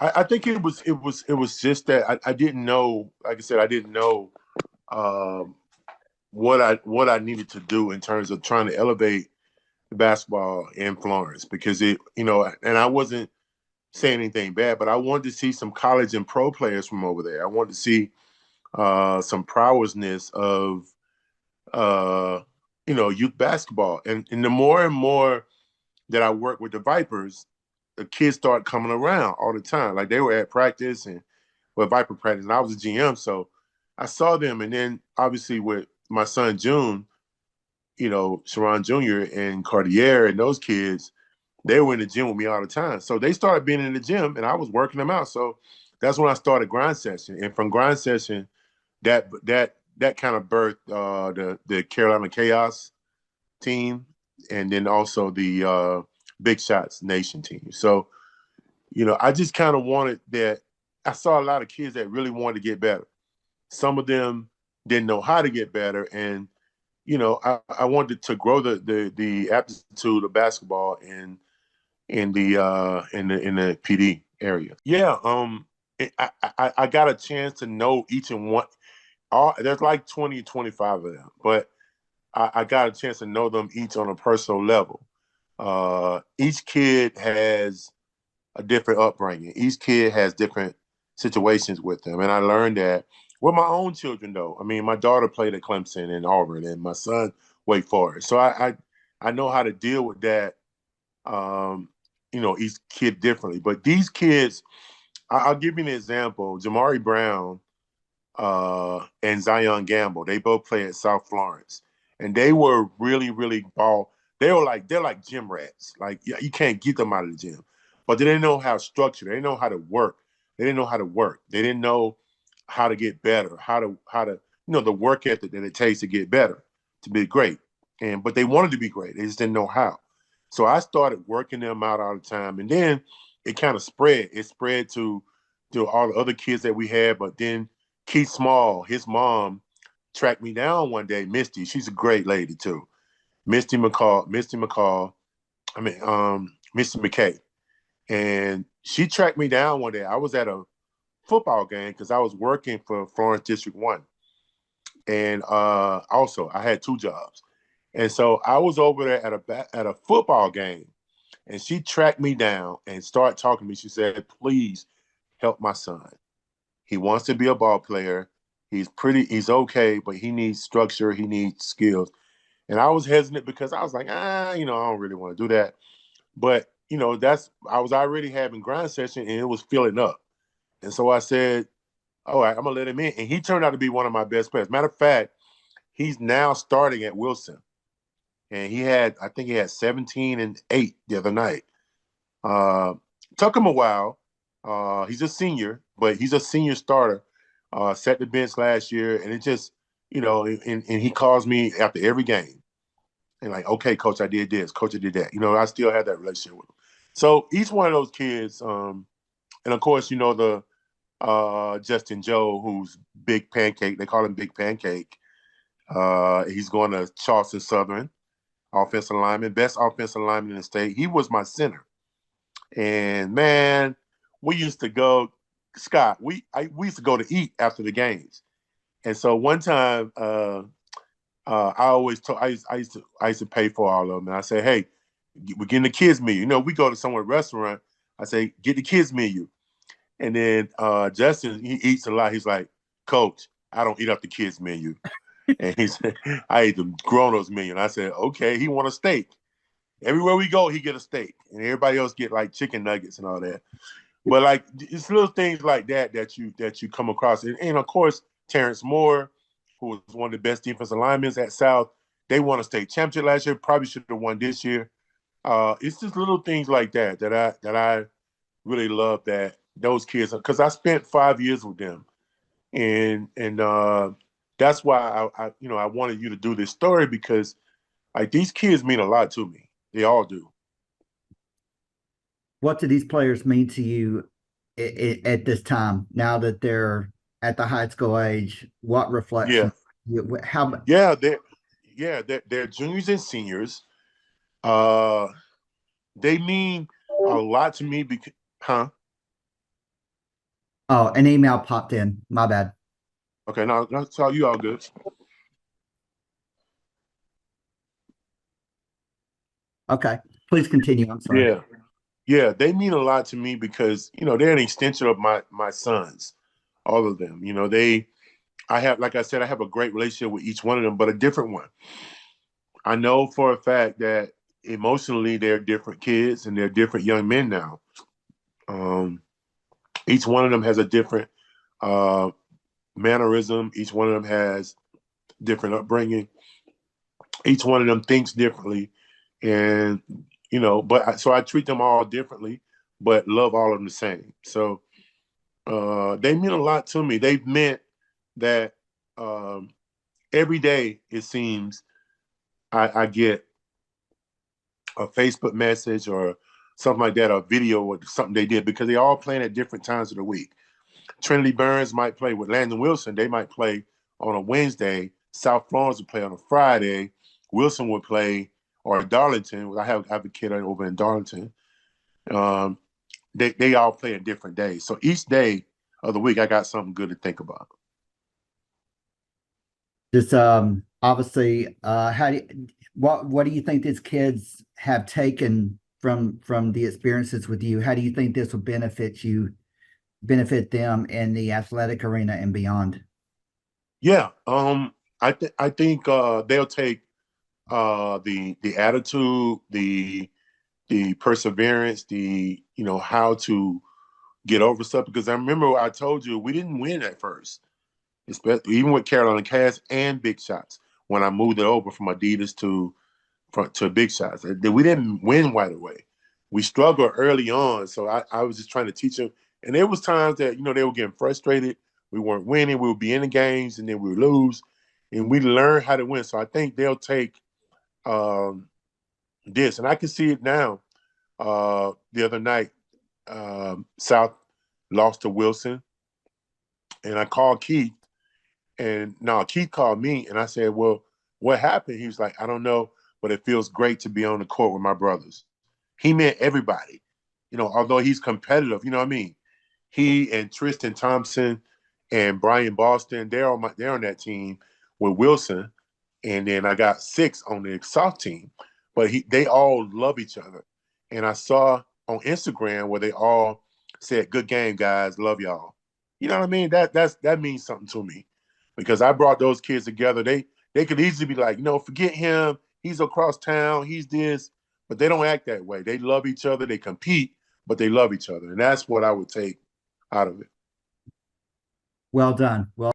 I think it was just that I didn't know. Like I said, I didn't know um, what I needed to do in terms of trying to elevate basketball in Florence because and I wasn't saying anything bad, but I wanted to see some college and pro players from over there. I wanted to see some prowessness of uh, youth basketball, and the more and more that I worked with the Vipers, the kids started coming around all the time. Like they were at practice and Viper practice, and I was a GM, so I saw them. And then obviously with my son June, Sharone Jr. and Cartier and those kids, they were in the gym with me all the time. So they started being in the gym, and I was working them out. So that's when I started grind session, and from grind session, that kind of birthed the Carolina Chaos team, and then also the Big Shots Nation team. So I just kind of wanted that. I saw a lot of kids that really wanted to get better. Some of them didn't know how to get better, and I wanted to grow the aptitude of basketball in the Pee Dee area. Yeah, I got a chance to know each and one. There's like 20, 25 of them, but I got a chance to know them each on a personal level. Each kid has a different upbringing. Each kid has different situations with them, and I learned that with my own children. Though, I mean, my daughter played at Clemson and Auburn, and my son Wake Forest. So I know how to deal with that. Each kid differently. But these kids, I'll give you an example. Jamari Brown and Zion Gamble, they both play at South Florence, and they were really, really ball. They're like gym rats. Like you can't get them out of the gym, but they didn't know how to structure. They didn't know how to work. They didn't know how to work. They didn't know how to get better. How to the work ethic that it takes to get better, to be great. But they wanted to be great. They just didn't know how. So I started working them out all the time, and then it kind of spread. It spread to all the other kids that we had, but then Keith Small, his mom, tracked me down one day. Misty, she's a great lady too. Misty McCall. I mean, Misty McKay, and she tracked me down one day. I was at a football game because I was working for Florence District 1, and also I had two jobs, and so I was over there at a football game, and she tracked me down and started talking to me. She said, "Please help my son. He wants to be a ball player. He's okay, but he needs structure. He needs skills." And I was hesitant because I was like, I don't really want to do that. But, I was already having grind session and it was filling up. And so I said, all right, I'm going to let him in. And he turned out to be one of my best players. Matter of fact, he's now starting at Wilson. And I think he had 17 and 8 the other night. Took him a while. He's a senior, but he's a senior starter. Set the bench last year, and it just, and he calls me after every game. And like, okay, coach, I did this. Coach, I did that. I still have that relationship with him. So each one of those kids, and of course, the Justin Joe, who's Big Pancake. They call him Big Pancake. He's going to Charleston Southern, offensive lineman, best offensive lineman in the state. He was my center. And man, we used to go, Scott. We used to go to eat after the games. And so one time, I always told I used to pay for all of them. And I say, hey, we're getting the kids menu. We go to somewhere restaurant. I say, get the kids menu. And then Justin, he eats a lot. He's like, Coach, I don't eat up the kids menu. And he said, I eat the grown-ups menu. And I said, okay, he want a steak. Everywhere we go, he get a steak. And everybody else get like chicken nuggets and all that. But like it's little things like that you come across. And of course, Terrence Moore, who was one of the best defensive linemen at South, they won a state championship last year, probably should have won this year. It's just little things like that I really love that those kids, because I spent 5 years with them. And that's why I wanted you to do this story, because like these kids mean a lot to me. They all do. What do these players mean to you at this time, now that they're at the high school age? What Yeah. reflection? How? Yeah, they're juniors and seniors. Uh, they mean a lot to me because, huh? Oh, an email popped in. My bad. Okay, no, that's all you all good. Okay. Please continue. I'm sorry. Yeah. Yeah, they mean a lot to me because, they're an extension of my sons, all of them. I have, like I said, I have a great relationship with each one of them, but a different one. I know for a fact that emotionally they're different kids and they're different young men now. Um, each one of them has a different uh, mannerism. Each one of them has different upbringing. Each one of them thinks differently, and so I treat them all differently, but love all of them the same. So they mean a lot to me. They've meant that um, every day it seems I get a Facebook message or something like that, or a video or something they did because they all playing at different times of the week. Trinity Burns might play with Landon Wilson. They might play on a Wednesday. South Florence would play on a Friday. Wilson would play, or Darlington. I have a kid over in Darlington. Um, they all play at different days. So each day of the week, I got something good to think about. Just obviously, what do you think these kids have taken from the experiences with you? How do you think this will benefit them in the athletic arena and beyond? Yeah, I think they'll take the attitude, the perseverance, the how to get over stuff. Because I remember I told you we didn't win at first, especially even with Carolina Cass and Big Shots. When I moved it over from Adidas to Big Shots, we didn't win right away. We struggled early on, so I was just trying to teach them. And there was times that they were getting frustrated. We weren't winning. We would be in the games, and then we would lose, and we learned how to win. So I think they'll take um, this, and I can see it now. The other night, South lost to Wilson, and I called Keith, and no, Keith called me, and I said, "Well, what happened?" He was like, "I don't know, but it feels great to be on the court with my brothers." He meant everybody, although he's competitive. You know what I mean? He and Tristan Thompson and Brian Boston, they're on that team with Wilson, and then I got six on the soft team, but they all love each other. And I saw on Instagram where they all said, "Good game, guys. Love y'all." You know what I mean? That means something to me because I brought those kids together. They could easily be like, forget him. He's across town. He's this, but they don't act that way. They love each other. They compete, but they love each other, and that's what I would take out of it. Well done. Well